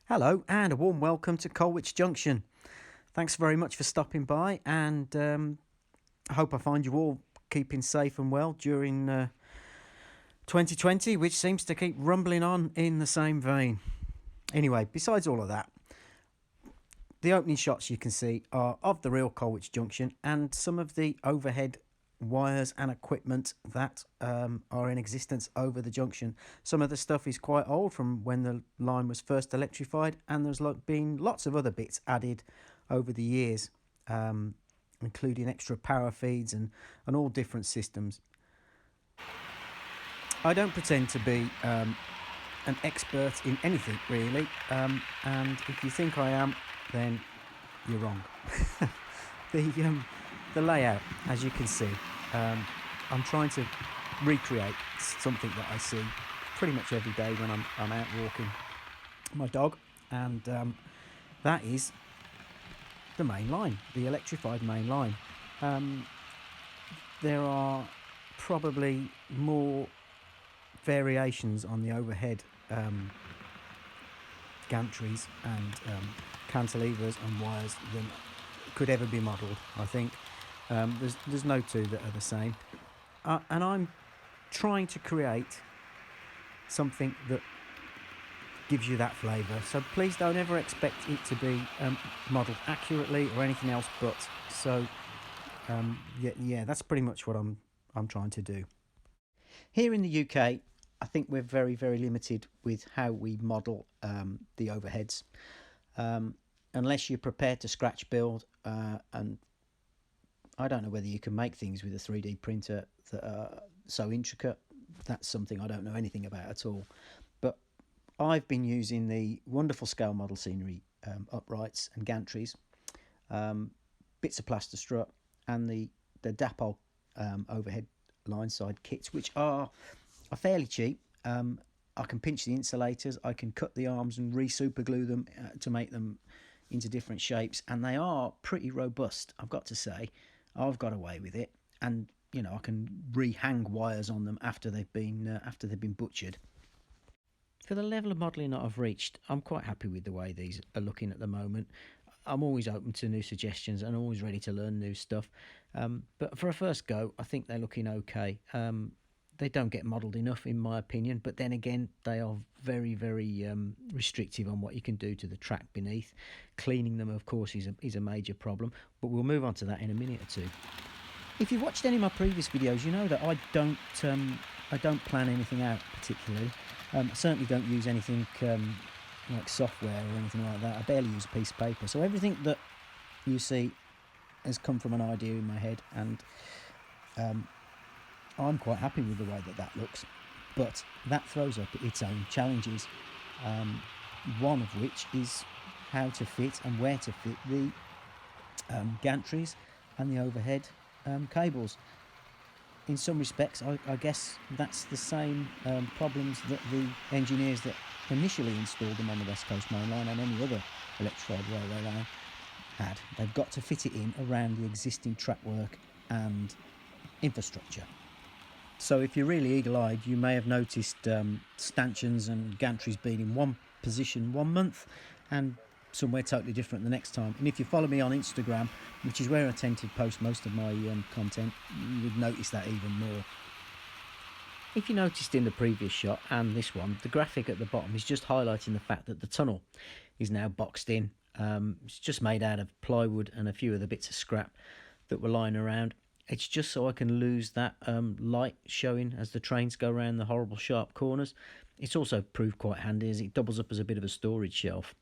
Hello and a warm welcome to Junction. Thanks very much for stopping by, and I hope I find you all keeping safe and well during 2020, which seems to keep rumbling on in the same vein. Anyway, besides all of that, the opening shots you can see are of the real Colwich Junction and some of the overhead wires and equipment that are in existence over the junction. Some of the stuff is quite old from when the line was first electrified, and there's been lots of other bits added over the years, including extra power feeds and all different systems. I don't pretend to be an expert in anything really, and if you think I am, then you're wrong. The layout, as you can see, I'm trying to recreate something that I see pretty much every day when I'm out walking my dog, and that is the main line, the electrified main line. There are probably more variations on the overhead gantries and cantilevers and wires than could ever be modelled. I think there's no two that are the same, and I'm trying to create something that gives you that flavour. So please don't ever expect it to be modelled accurately or anything else but. So yeah, that's pretty much what I'm trying to do. Here in the UK, I think we're very, very limited with how we model the overheads. Unless you're prepared to scratch build, and I don't know whether you can make things with a 3D printer that are so intricate. That's something I don't know anything about at all. But I've been using the wonderful scale model scenery uprights and gantries, bits of plaster strut, and the Dapol overhead line side kits, which are fairly cheap. I can pinch the insulators, I can cut the arms and re-super glue them to make them into different shapes, and they are pretty robust, I've got to say. I've got away with it, and you know, I can re-hang wires on them after they've been butchered. For the level of modelling that I've reached, I'm quite happy with the way these are looking at the moment. I'm always open to new suggestions and always ready to learn new stuff. But for a first go, I think they're looking okay. They don't get modelled enough, in my opinion, but then again, they are very, very restrictive on what you can do to the track beneath. Cleaning them, of course, is a major problem, but we'll move on to that in a minute or two. If you've watched any of my previous videos, you know that I don't plan anything out particularly. I certainly don't use anything like software or anything like that. I barely use a piece of paper. So everything that you see has come from an idea in my head, and I'm quite happy with the way that looks. But that throws up its own challenges, one of which is how to fit and where to fit the gantries and the overhead cables. In some respects, I guess that's the same problems that the engineers that initially installed them on the West Coast Main Line and any other electrified railway line had. They've got to fit it in around the existing track work and infrastructure. So if you're really eagle-eyed, you may have noticed stanchions and gantries being in one position one month and somewhere totally different the next time. And if you follow me on Instagram, which is where I tend to post most of my content, you would notice that even more. If you noticed in the previous shot and this one, the graphic at the bottom is just highlighting the fact that the tunnel is now boxed in. It's just made out of plywood and a few of the bits of scrap that were lying around. It's just so I can lose that light showing as the trains go around the horrible sharp corners. It's also proved quite handy as it doubles up as a bit of a storage shelf.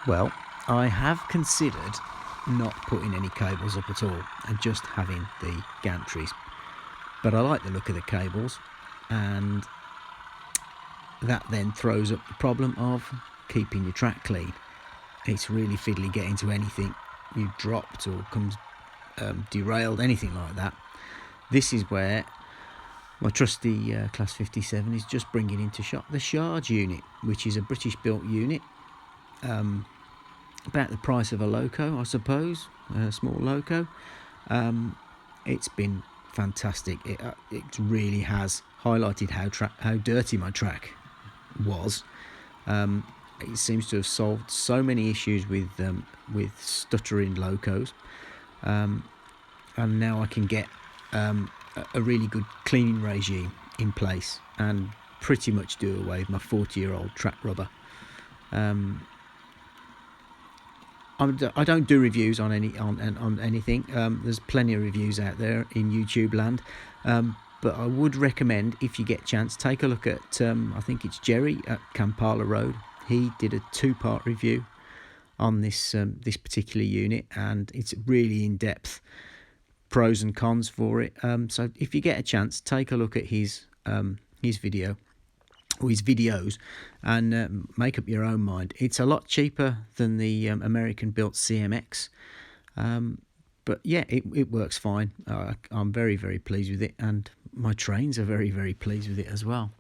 Well, I have considered not putting any cables up at all and just having the gantries. But I like the look of the cables, and that then throws up the problem of keeping your track clean. It's really fiddly getting to anything you dropped or comes derailed, anything like that. This is where my trusty Class 57 is just bringing into shop the Shard unit, which is a British built unit, about the price of a loco, I suppose, a small loco. It's been fantastic. It really has highlighted how dirty my track was. It seems to have solved so many issues with stuttering locos, and now I can get a really good cleaning regime in place and pretty much do away with my 40-year-old track rubber. I don't do reviews on anything. There's plenty of reviews out there in YouTube land, but I would recommend, if you get a chance, take a look at I think it's Jerry at Kampala Road. He did a 2-part review on this particular unit, and it's really in depth, pros and cons for it. So if you get a chance, take a look at his video, or his videos, and make up your own mind. It's a lot cheaper than the American-built CMX, but yeah, it works fine. I'm very, very pleased with it, and my trains are very, very pleased with it as well.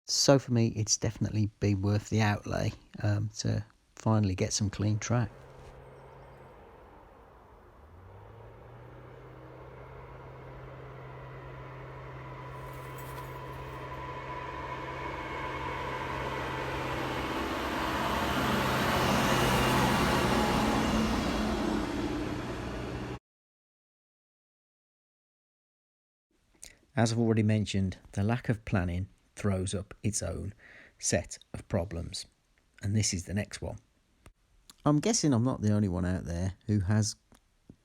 So for me, it's definitely been worth the outlay to finally get some clean track. As I've already mentioned, the lack of planning throws up its own set of problems, and this is the next one. I'm guessing I'm not the only one out there who has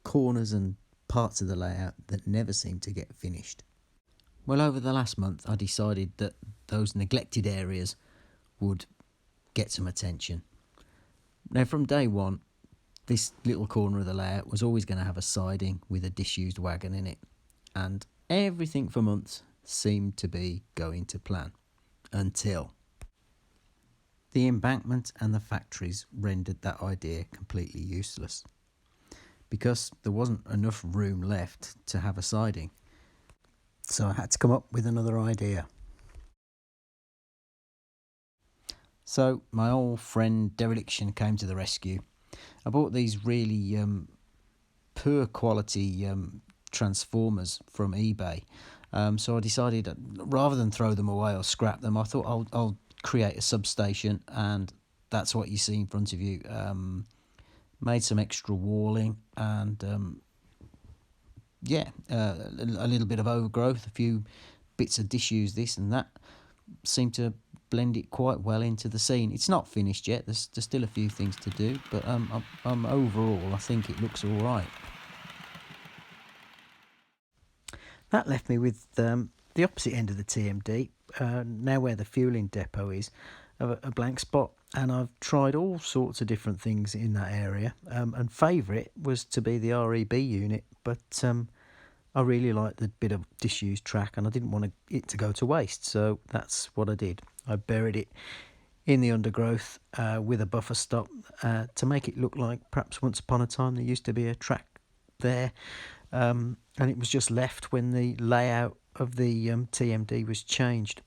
corners and parts of the layout that never seem to get finished. Well, over the last month I decided that those neglected areas would get some attention. Now, from day one, this little corner of the layout was always going to have a siding with a disused wagon in it, and everything for months seemed to be going to plan, until the embankment and the factories rendered that idea completely useless, because there wasn't enough room left to have a siding. So I had to come up with another idea. So my old friend Dereliction came to the rescue. I bought these really poor quality transformers from eBay. So I decided, rather than throw them away or scrap them, I thought I'll create a substation, and that's what you see in front of you. Made some extra walling, and a little bit of overgrowth, a few bits of disuse, this and that, seemed to blend it quite well into the scene. It's not finished yet. There's still a few things to do, but overall I think it looks all right. That left me with the opposite end of the TMD, now where the fueling depot is, a blank spot, and I've tried all sorts of different things in that area, and favourite was to be the REB unit, but I really liked the bit of disused track, and I didn't want it to go to waste, so that's what I did. I buried it in the undergrowth with a buffer stop to make it look like perhaps once upon a time there used to be a track there. And it was just left when the layout of the TMD was changed.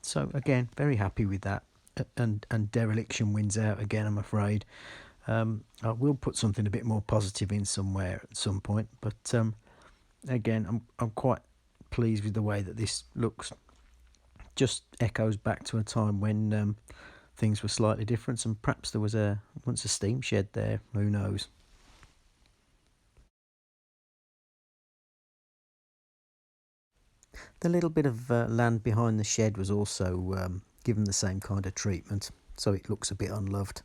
So again, very happy with that. And Dereliction wins out again, I'm afraid. I will put something a bit more positive in somewhere at some point, but again, I'm quite pleased with the way that this looks. Just echoes back to a time when things were slightly different, and perhaps there was once a steam shed there. Who knows? The little bit of land behind the shed was also given the same kind of treatment, so it looks a bit unloved.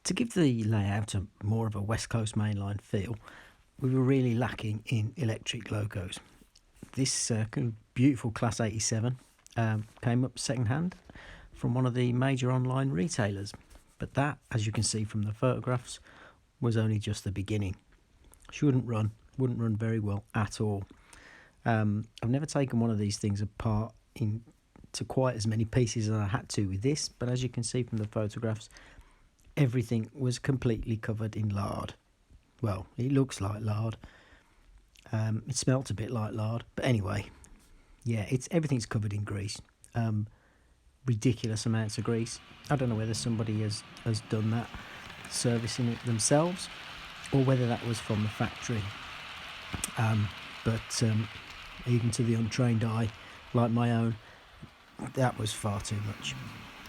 To give the layout a more of a West Coast mainline feel, we were really lacking in electric logos. This beautiful Class 87 came up second hand from one of the major online retailers, but that, as you can see from the photographs, was only just the beginning. She wouldn't run very well at all. I've never taken one of these things apart into quite as many pieces as I had to with this, but as you can see from the photographs, everything was completely covered in lard. Well, it looks like lard. It smelt a bit like lard, but anyway, yeah, everything's covered in grease. Ridiculous amounts of grease. I don't know whether somebody has done that, servicing it themselves, or whether that was from the factory. But even to the untrained eye, like my own, that was far too much.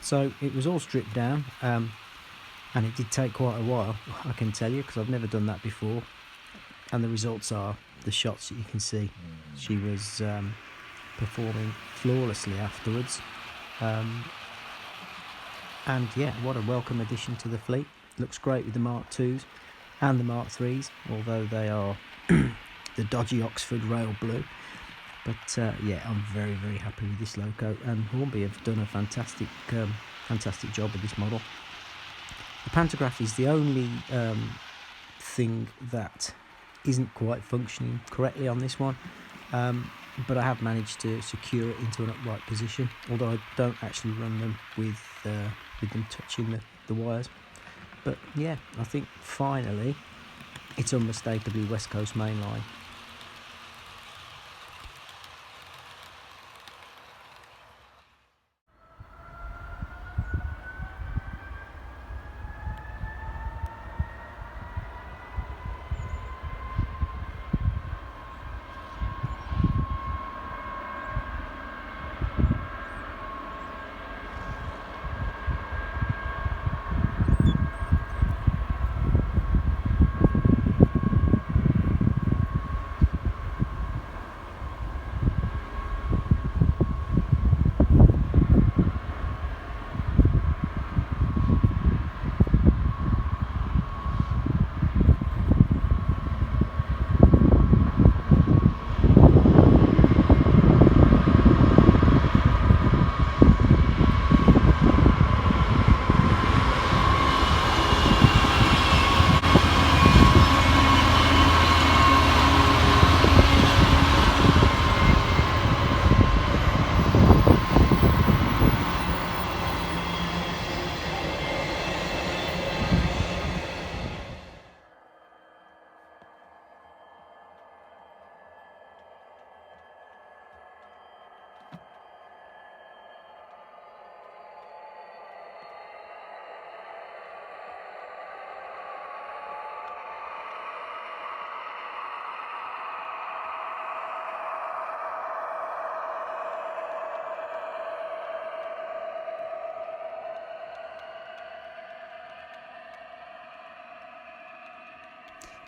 So it was all stripped down, and it did take quite a while, I can tell you, because I've never done that before. And the results are the shots that you can see. She was performing flawlessly afterwards. And yeah, what a welcome addition to the fleet. Looks great with the Mark IIs and the Mark IIIs, although they are the dodgy Oxford rail blue. But yeah, I'm very, very happy with this loco, and Hornby have done a fantastic job with this model. The pantograph is the only thing that isn't quite functioning correctly on this one, but I have managed to secure it into an upright position, although I don't actually run them with them touching the wires. But yeah, I think finally it's unmistakably West Coast mainline.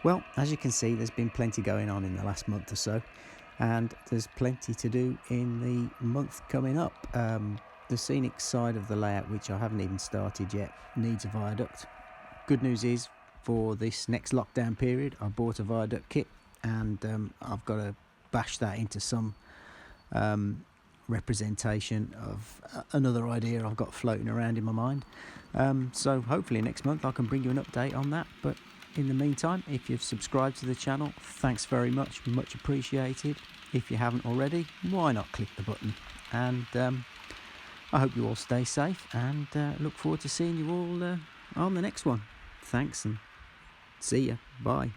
Well, as you can see, there's been plenty going on in the last month or so, and there's plenty to do in the month coming up. The scenic side of the layout, which I haven't even started yet, needs a viaduct. Good news is, for this next lockdown period, I bought a viaduct kit, and I've got to bash that into some representation of another idea I've got floating around in my mind. So hopefully next month I can bring you an update on that. But in the meantime, if you've subscribed to the channel, thanks very much, much appreciated. If you haven't already, why not click the button? And I hope you all stay safe, and look forward to seeing you all on the next one. Thanks, and see ya. Bye.